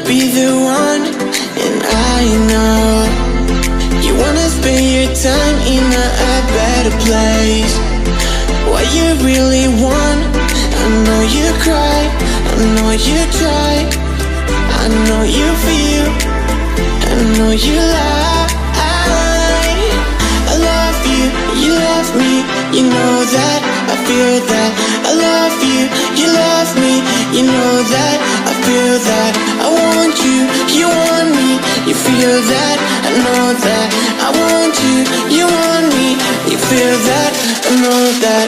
be the one, and I know you wanna spend your time in a better place. What you really want, I know you cry, I know you try, I know you feel, I know you lie. I love you, you love me, you know that, I feel that. I love you, you love me, you know that, I feel that. I want you, you want me, you feel that, I know that. I want you, you want me, you feel that, I know that.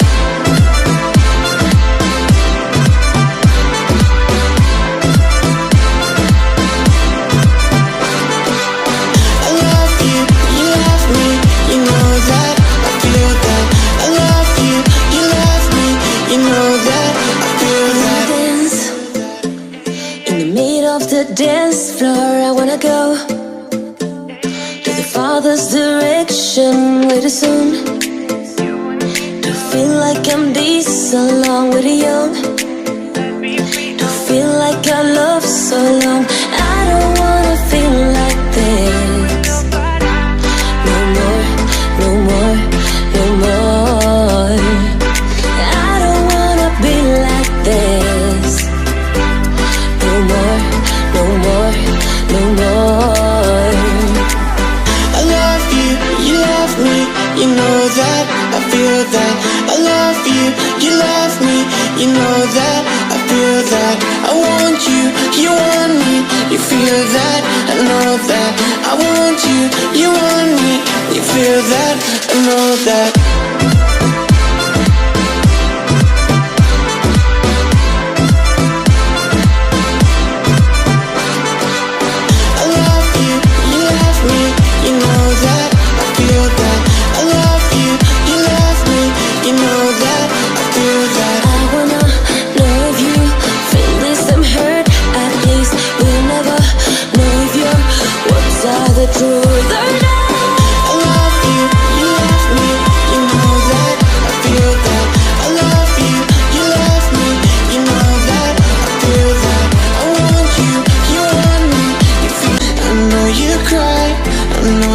Dance floor, I wanna go to the Father's direction way too soon. To feel like I'm this along with the young. To feel like I love so long. I don't wanna feel like this. No more, no more, no more. I don't wanna be like this. No more, no more, no more. I love you, you love me, you know that, I feel that. I love you, you love me, you know that, I feel that. I want you, you want me, you feel that, I know that. I want you, you want me, you feel that, I know that.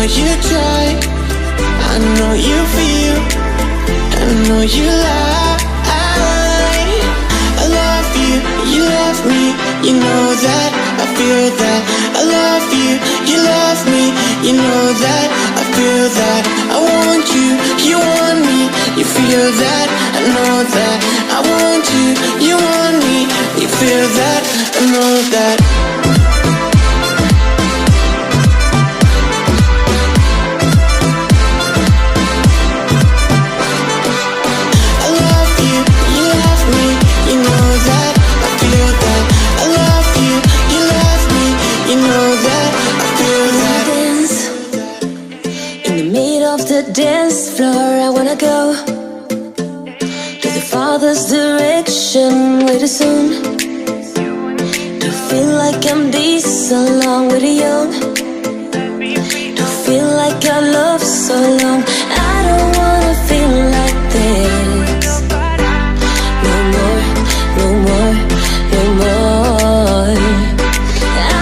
You try, I know you feel, I know you lie. I love you, you love me, you know that, I feel that. I love you, you love me, you know that, I feel that. I want you, you want me, you feel that, I know that. I want you, you want me, you feel that, I know that. Dance floor, I wanna go to the Father's direction way too soon. To feel like I'm this along with the young. To feel like I love so long. I don't wanna feel like this. No more, no more, no more.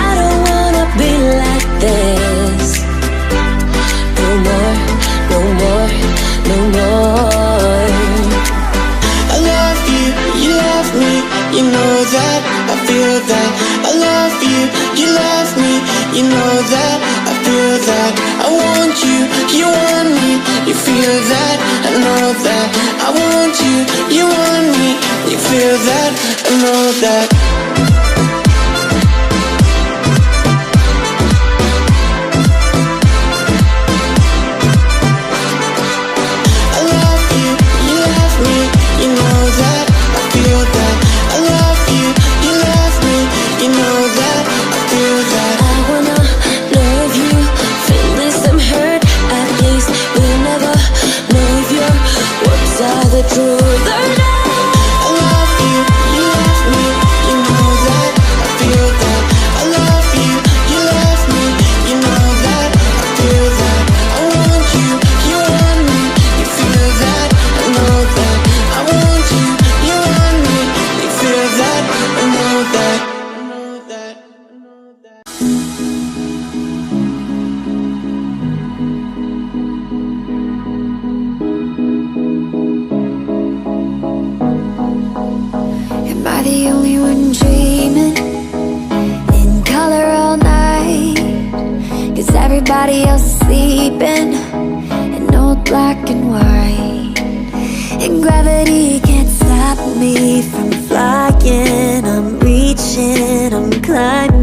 I don't wanna be like this. No more, no more, no more. I love you, you love me, you know that, I feel that. I love you, you love me, you know that, I feel that. I want you, you want me, you feel that, I know that. I want you, you want me, you feel that, I know that. That climb